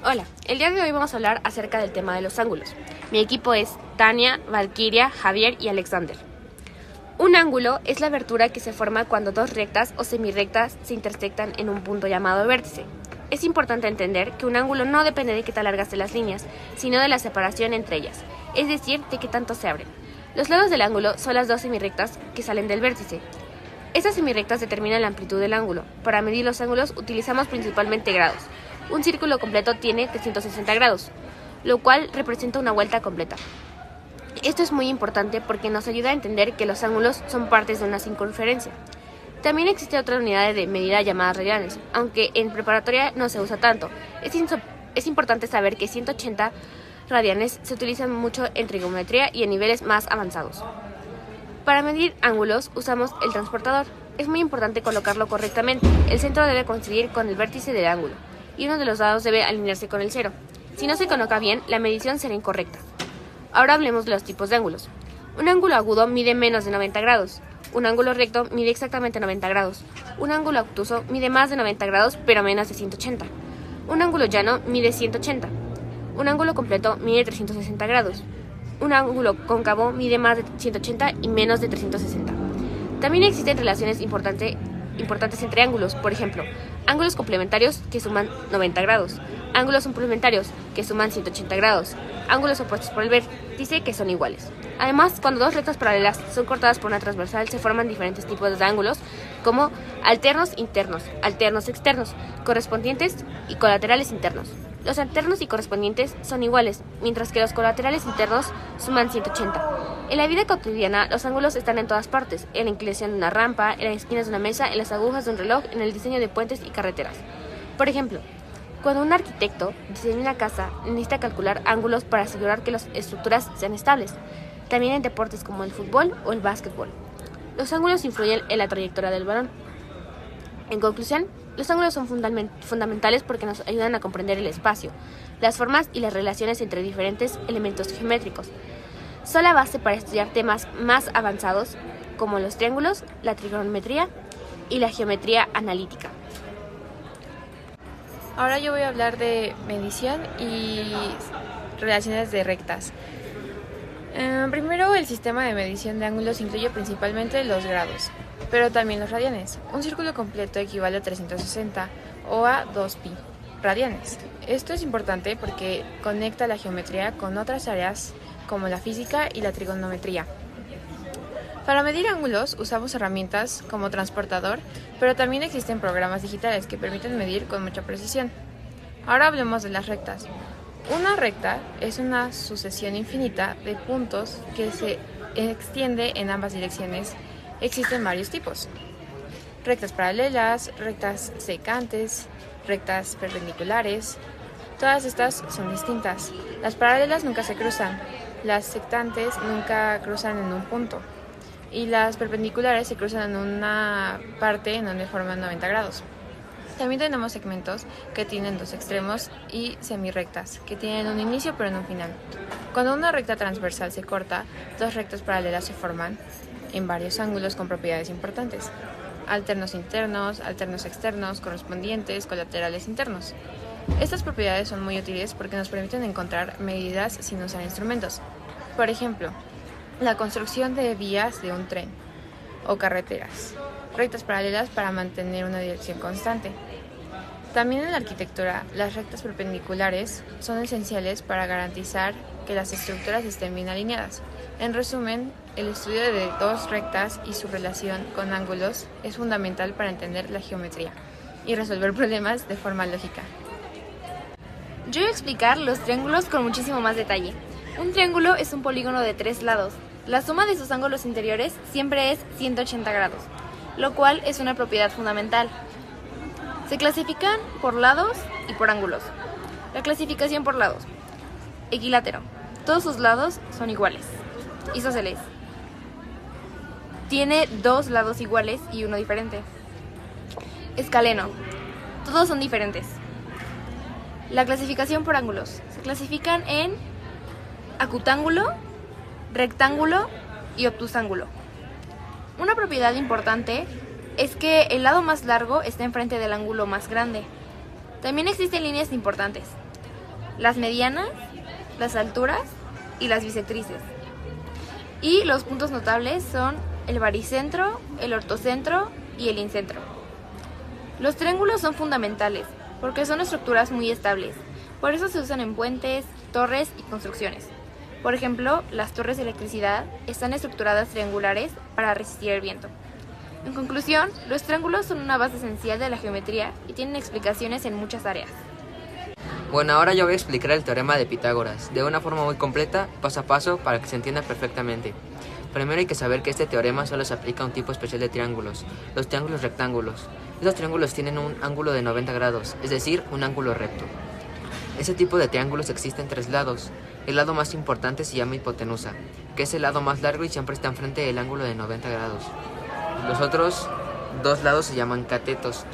Hola, el día de hoy vamos a hablar acerca del tema de los ángulos. Mi equipo es Tania, Valquiria, Javier y Alexander. Un ángulo es la abertura que se forma cuando dos rectas o semirrectas se intersectan en un punto llamado vértice. Es importante entender que un ángulo no depende de qué tan largas sean las líneas, sino de la separación entre ellas, es decir, de qué tanto se abren. Los lados del ángulo son las dos semirrectas que salen del vértice. Estas semirrectas determinan la amplitud del ángulo. Para medir los ángulos utilizamos principalmente grados. Un círculo completo tiene 360 grados, lo cual representa una vuelta completa. Esto es muy importante porque nos ayuda a entender que los ángulos son partes de una circunferencia. También existe otra unidad de medida llamada radianes, aunque en preparatoria no se usa tanto. Es importante saber que 180 radianes se utilizan mucho en trigonometría y en niveles más avanzados. Para medir ángulos usamos el transportador. Es muy importante colocarlo correctamente. El centro debe coincidir con el vértice del ángulo y uno de los lados debe alinearse con el cero. Si no se coloca bien, la medición será incorrecta. Ahora hablemos de los tipos de ángulos. Un ángulo agudo mide menos de 90 grados. Un ángulo recto mide exactamente 90 grados. Un ángulo obtuso mide más de 90 grados pero menos de 180. Un ángulo llano mide 180. Un ángulo completo mide 360 grados. Un ángulo cóncavo mide más de 180 y menos de 360. También existen relaciones importantes entre ángulos, por ejemplo, ángulos complementarios que suman 90 grados, ángulos suplementarios que suman 180 grados, ángulos opuestos por el vértice que son iguales. Además, cuando dos rectas paralelas son cortadas por una transversal, se forman diferentes tipos de ángulos, como alternos internos, alternos externos, correspondientes y colaterales internos. Los alternos y correspondientes son iguales, mientras que los colaterales internos suman 180. En la vida cotidiana, los ángulos están en todas partes, en la inclinación de una rampa, en las esquinas de una mesa, en las agujas de un reloj, en el diseño de puentes y carreteras. Por ejemplo, cuando un arquitecto diseña una casa, necesita calcular ángulos para asegurar que las estructuras sean estables. También en deportes como el fútbol o el básquetbol. Los ángulos influyen en la trayectoria del balón. En conclusión, los ángulos son fundamentales porque nos ayudan a comprender el espacio, las formas y las relaciones entre diferentes elementos geométricos. Son la base para estudiar temas más avanzados como los triángulos, la trigonometría y la geometría analítica. Ahora yo voy a hablar de medición y relaciones de rectas. Primero, el sistema de medición de ángulos incluye principalmente los grados, pero también los radianes. Un círculo completo equivale a 360 o a 2pi radianes. Esto es importante porque conecta la geometría con otras áreas como la física y la trigonometría. Para medir ángulos usamos herramientas como transportador, pero también existen programas digitales que permiten medir con mucha precisión. Ahora hablemos de las rectas. Una recta es una sucesión infinita de puntos que se extiende en ambas direcciones. Existen varios tipos: rectas paralelas, rectas secantes, rectas perpendiculares. Todas estas son distintas. Las paralelas nunca se cruzan, las sectantes nunca cruzan en un punto y las perpendiculares se cruzan en una parte en donde forman 90 grados. También tenemos segmentos que tienen dos extremos y semirrectas, que tienen un inicio pero no un final. Cuando una recta transversal se corta, dos rectas paralelas se forman en varios ángulos con propiedades importantes: alternos internos, alternos externos, correspondientes, colaterales internos. Estas propiedades son muy útiles porque nos permiten encontrar medidas sin usar instrumentos. Por ejemplo, la construcción de vías de un tren o carreteras, rectas paralelas para mantener una dirección constante. También en la arquitectura, las rectas perpendiculares son esenciales para garantizar que las estructuras estén bien alineadas. En resumen, el estudio de dos rectas y su relación con ángulos es fundamental para entender la geometría y resolver problemas de forma lógica. Yo voy a explicar los triángulos con muchísimo más detalle. Un triángulo es un polígono de 3 lados. La suma de sus ángulos interiores siempre es 180 grados, lo cual es una propiedad fundamental. Se clasifican por lados y por ángulos. La clasificación por lados: equilátero, todos sus lados son iguales. Isósceles, tiene dos lados iguales y uno diferente. Escaleno, todos son diferentes. La clasificación por ángulos: se clasifican en acutángulo, rectángulo y obtusángulo. Una propiedad importante es que el lado más largo está enfrente del ángulo más grande. También existen líneas importantes. las medianas, las alturas y las bisectrices. Y los puntos notables son el baricentro, el ortocentro y el incentro. Los triángulos son fundamentales porque son estructuras muy estables. Por eso se usan en puentes, torres y construcciones. Por ejemplo, las torres de electricidad están estructuradas triangulares para resistir el viento. En conclusión, los triángulos son una base esencial de la geometría y tienen explicaciones en muchas áreas. Bueno, ahora yo voy a explicar el teorema de Pitágoras de una forma muy completa, paso a paso, para que se entienda perfectamente. Primero hay que saber que este teorema solo se aplica a un tipo especial de triángulos, los triángulos rectángulos. Estos triángulos tienen un ángulo de 90 grados, es decir, un ángulo recto. Ese tipo de triángulos existe en 3 lados. El lado más importante se llama hipotenusa, que es el lado más largo y siempre está enfrente del ángulo de 90 grados. Los otros 2 lados se llaman catetos,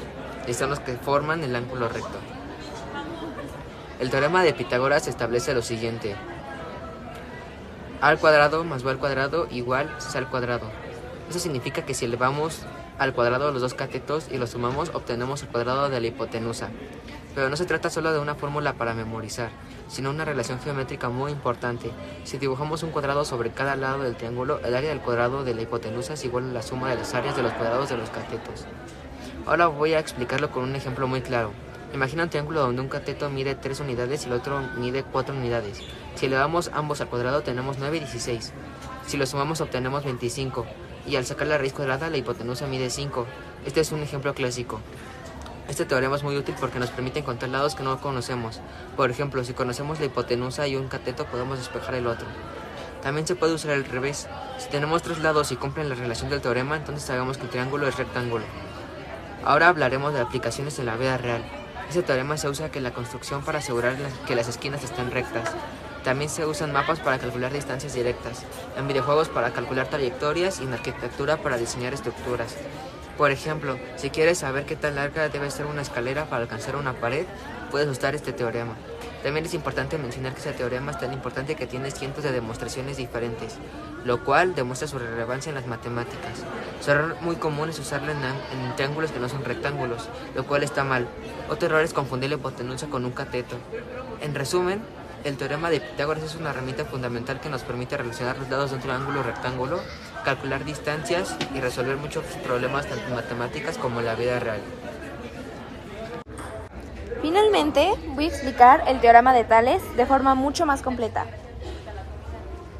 y son los que forman el ángulo recto. El teorema de Pitágoras establece lo siguiente: a al cuadrado más b al cuadrado igual c al cuadrado. Eso significa que si elevamos al cuadrado los 2 catetos y los sumamos, obtenemos el cuadrado de la hipotenusa. Pero no se trata solo de una fórmula para memorizar, sino una relación geométrica muy importante. Si dibujamos un cuadrado sobre cada lado del triángulo, el área del cuadrado de la hipotenusa es igual a la suma de las áreas de los cuadrados de los catetos. Ahora voy a explicarlo con un ejemplo muy claro. Imagina un triángulo donde un cateto mide 3 unidades y el otro mide 4 unidades. Si elevamos ambos al cuadrado tenemos 9 y 16. Si los sumamos obtenemos 25. Y al sacar la raíz cuadrada la hipotenusa mide 5. Este es un ejemplo clásico. Este teorema es muy útil porque nos permite encontrar lados que no conocemos. Por ejemplo, si conocemos la hipotenusa y un cateto podemos despejar el otro. También se puede usar al revés. Si tenemos 3 lados y cumplen la relación del teorema, entonces sabemos que el triángulo es rectángulo. Ahora hablaremos de aplicaciones en la vida real. Este teorema se usa en la construcción para asegurar que las esquinas estén rectas. También se usan mapas para calcular distancias directas, en videojuegos para calcular trayectorias y en arquitectura para diseñar estructuras. Por ejemplo, si quieres saber qué tan larga debe ser una escalera para alcanzar una pared, puedes usar este teorema. También es importante mencionar que este teorema es tan importante que tiene cientos de demostraciones diferentes, lo cual demuestra su relevancia en las matemáticas. Su error muy común es usarlo en triángulos que no son rectángulos, lo cual está mal. Otro error es confundir la hipotenusa con un cateto. En resumen, el teorema de Pitágoras es una herramienta fundamental que nos permite relacionar los lados de un triángulo rectángulo, calcular distancias y resolver muchos problemas tanto en matemáticas como en la vida real. Finalmente, voy a explicar el teorema de Tales de forma mucho más completa.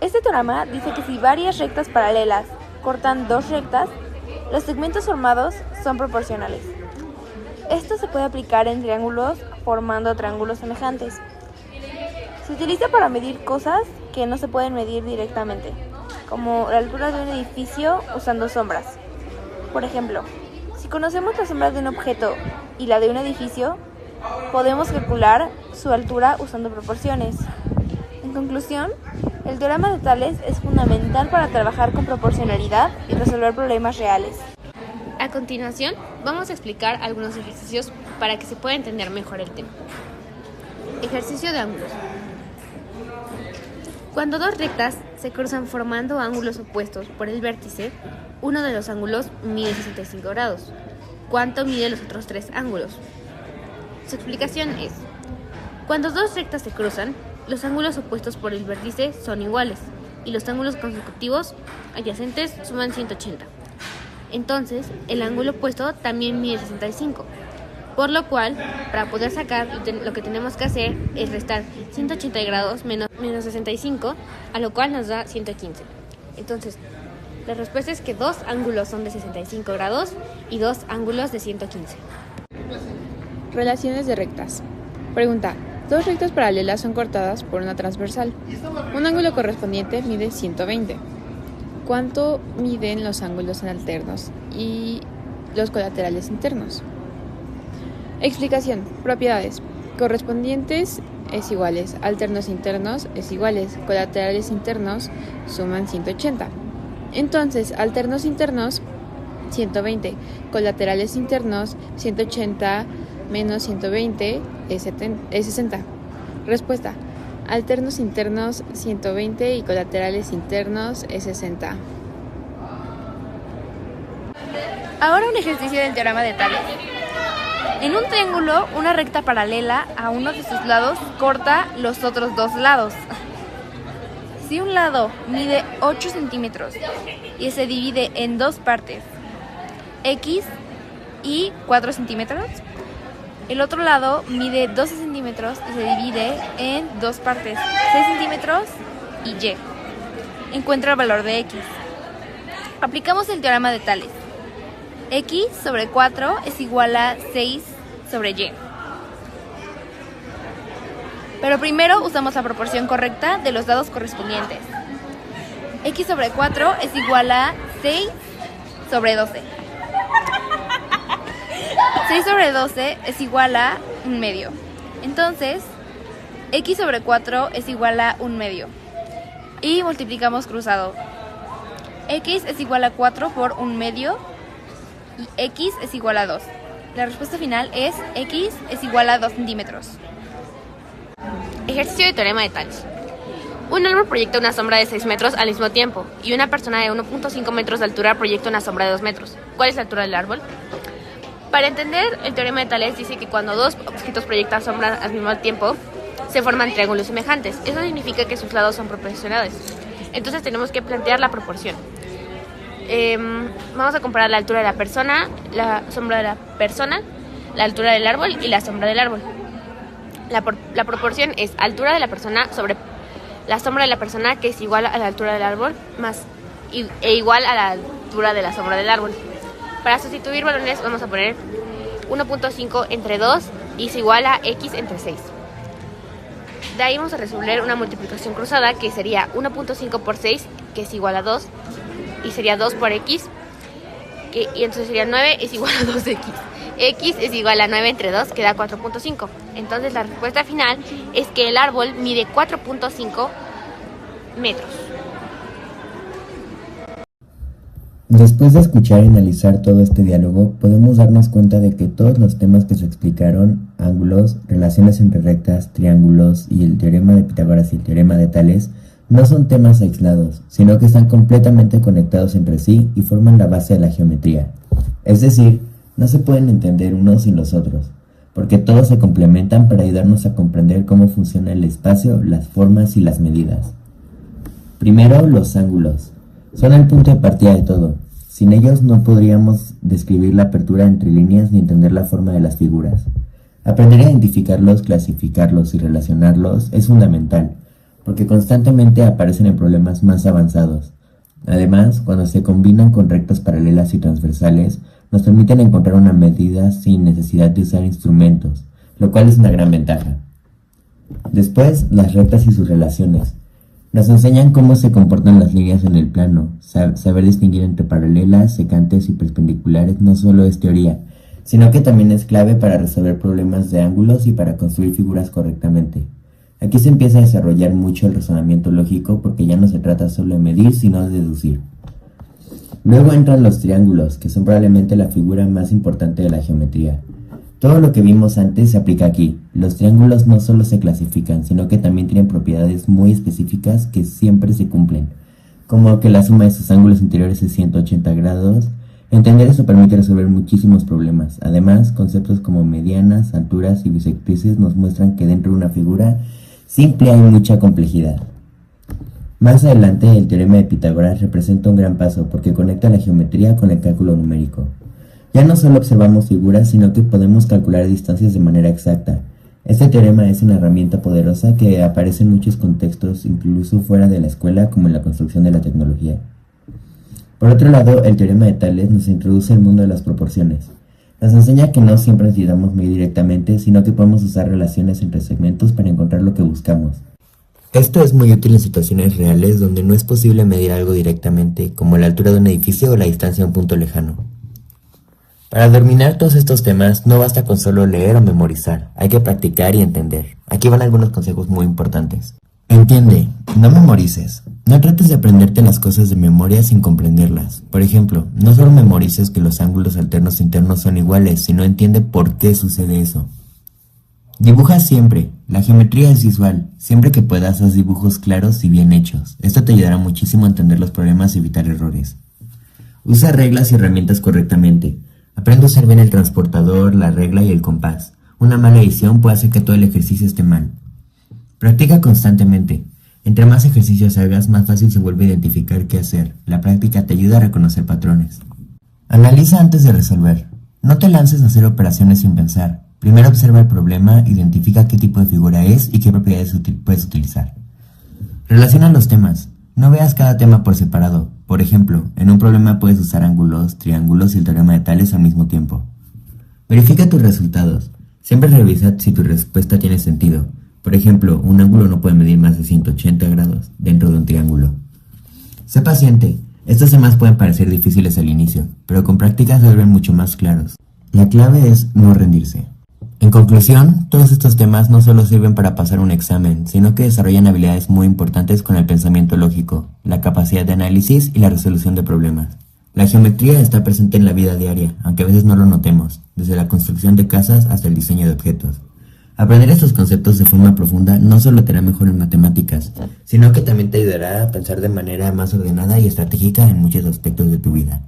Este teorema dice que si varias rectas paralelas cortan 2 rectas, los segmentos formados son proporcionales. Esto se puede aplicar en triángulos formando triángulos semejantes. Se utiliza para medir cosas que no se pueden medir directamente, como la altura de un edificio usando sombras. Por ejemplo, si conocemos la sombra de un objeto y la de un edificio, podemos calcular su altura usando proporciones. En conclusión, el teorema de Tales es fundamental para trabajar con proporcionalidad y resolver problemas reales. A continuación, vamos a explicar algunos ejercicios para que se pueda entender mejor el tema. Ejercicio de ángulos. Cuando 2 rectas se cruzan formando ángulos opuestos por el vértice, uno de los ángulos mide 65 grados. ¿Cuánto mide los otros 3 ángulos? Su explicación es: cuando 2 rectas se cruzan, los ángulos opuestos por el vértice son iguales y los ángulos consecutivos adyacentes suman 180. Entonces, el ángulo opuesto también mide 65. Por lo cual, para poder sacar, lo que tenemos que hacer es restar 180 grados menos 65, a lo cual nos da 115. Entonces, la respuesta es que 2 ángulos son de 65 grados y 2 ángulos de 115. Relaciones de rectas. Pregunta: 2 rectas paralelas son cortadas por una transversal. Un ángulo correspondiente mide 120. ¿Cuánto miden los ángulos alternos y los colaterales internos? Explicación. Propiedades. Correspondientes es iguales, alternos internos es iguales, colaterales internos suman 180. Entonces, alternos internos 120, colaterales internos 180 menos 120 es 60. Respuesta: alternos internos 120 y colaterales internos es 60. Ahora un ejercicio del teorema de Tales. En un triángulo, una recta paralela a uno de sus lados corta los otros dos lados. Si un lado mide 8 centímetros y se divide en dos partes, X y 4 centímetros, el otro lado mide 12 centímetros y se divide en dos partes, 6 centímetros y Y. Encuentra el valor de X. Aplicamos el teorema de Tales. X sobre 4 es igual a 6 sobre Y. Pero primero usamos la proporción correcta de los lados correspondientes. X sobre 4 es igual a 6 sobre 12. 6 sobre 12 es igual a 1/2. Entonces, X sobre 4 es igual a 1/2. Y multiplicamos cruzado. X es igual a 4 por 1/2 y X es igual a 2. La respuesta final es X es igual a 2 centímetros. Ejercicio de teorema de Tales. Un árbol proyecta una sombra de 6 metros al mismo tiempo y una persona de 1.5 metros de altura proyecta una sombra de 2 metros. ¿Cuál es la altura del árbol? Para entender, el teorema de Tales dice que cuando dos objetos proyectan sombras al mismo tiempo, se forman triángulos semejantes. Eso significa que sus lados son proporcionales. Entonces tenemos que plantear la proporción. Vamos a comparar la altura de la persona, la sombra de la persona, la altura del árbol y la sombra del árbol. La proporción es altura de la persona sobre la sombra de la persona, que es igual a la altura del árbol e igual a la altura de la sombra del árbol. Para sustituir valores vamos a poner 1.5 entre 2 y es igual a X entre 6. De ahí vamos a resolver una multiplicación cruzada que sería 1.5 por 6, que es igual a 2, y sería 2 por X, y entonces sería 9 es igual a 2X. X es igual a 9 entre 2, que da 4.5. Entonces la respuesta final es que el árbol mide 4.5 metros. Después de escuchar y analizar todo este diálogo, podemos darnos cuenta de que todos los temas que se explicaron, ángulos, relaciones entre rectas, triángulos y el teorema de Pitágoras y el teorema de Tales, no son temas aislados, sino que están completamente conectados entre sí y forman la base de la geometría. Es decir, no se pueden entender unos sin los otros, porque todos se complementan para ayudarnos a comprender cómo funciona el espacio, las formas y las medidas. Primero, los ángulos. Son el punto de partida de todo. Sin ellos no podríamos describir la apertura entre líneas ni entender la forma de las figuras. Aprender a identificarlos, clasificarlos y relacionarlos es fundamental, porque constantemente aparecen en problemas más avanzados. Además, cuando se combinan con rectas paralelas y transversales, nos permiten encontrar una medida sin necesidad de usar instrumentos, lo cual es una gran ventaja. Después, las rectas y sus relaciones. Nos enseñan cómo se comportan las líneas en el plano. Saber distinguir entre paralelas, secantes y perpendiculares no solo es teoría, sino que también es clave para resolver problemas de ángulos y para construir figuras correctamente. Aquí se empieza a desarrollar mucho el razonamiento lógico porque ya no se trata solo de medir, sino de deducir. Luego entran los triángulos, que son probablemente la figura más importante de la geometría. Todo lo que vimos antes se aplica aquí. Los triángulos no solo se clasifican, sino que también tienen propiedades muy específicas que siempre se cumplen, como que la suma de sus ángulos interiores es 180 grados. Entender eso permite resolver muchísimos problemas. Además, conceptos como medianas, alturas y bisectrices nos muestran que dentro de una figura simple hay mucha complejidad. Más adelante, el teorema de Pitágoras representa un gran paso porque conecta la geometría con el cálculo numérico. Ya no solo observamos figuras, sino que podemos calcular distancias de manera exacta. Este teorema es una herramienta poderosa que aparece en muchos contextos, incluso fuera de la escuela, como en la construcción de la tecnología. Por otro lado, el teorema de Tales nos introduce al mundo de las proporciones. Nos enseña que no siempre necesitamos medir directamente, sino que podemos usar relaciones entre segmentos para encontrar lo que buscamos. Esto es muy útil en situaciones reales donde no es posible medir algo directamente, como la altura de un edificio o la distancia a un punto lejano. Para dominar todos estos temas no basta con solo leer o memorizar, hay que practicar y entender. Aquí van algunos consejos muy importantes. Entiende, no memorices. No trates de aprenderte las cosas de memoria sin comprenderlas. Por ejemplo, no solo memorices que los ángulos alternos internos son iguales, sino entiende por qué sucede eso. Dibuja siempre. La geometría es visual. Siempre que puedas, haz dibujos claros y bien hechos. Esto te ayudará muchísimo a entender los problemas y evitar errores. Usa reglas y herramientas correctamente. Aprende a usar bien el transportador, la regla y el compás. Una mala edición puede hacer que todo el ejercicio esté mal. Practica constantemente. Entre más ejercicios hagas, más fácil se vuelve identificar qué hacer. La práctica te ayuda a reconocer patrones. Analiza antes de resolver. No te lances a hacer operaciones sin pensar. Primero observa el problema, identifica qué tipo de figura es y qué propiedades puedes utilizar. Relaciona los temas. No veas cada tema por separado. Por ejemplo, en un problema puedes usar ángulos, triángulos y el teorema de Tales al mismo tiempo. Verifica tus resultados. Siempre revisa si tu respuesta tiene sentido. Por ejemplo, un ángulo no puede medir más de 180 grados dentro de un triángulo. Sé paciente. Estos temas pueden parecer difíciles al inicio, pero con práctica se vuelven mucho más claros. La clave es no rendirse. En conclusión, todos estos temas no solo sirven para pasar un examen, sino que desarrollan habilidades muy importantes con el pensamiento lógico, la capacidad de análisis y la resolución de problemas. La geometría está presente en la vida diaria, aunque a veces no lo notemos, desde la construcción de casas hasta el diseño de objetos. Aprender estos conceptos de forma profunda no solo te hará mejor en matemáticas, sino que también te ayudará a pensar de manera más ordenada y estratégica en muchos aspectos de tu vida.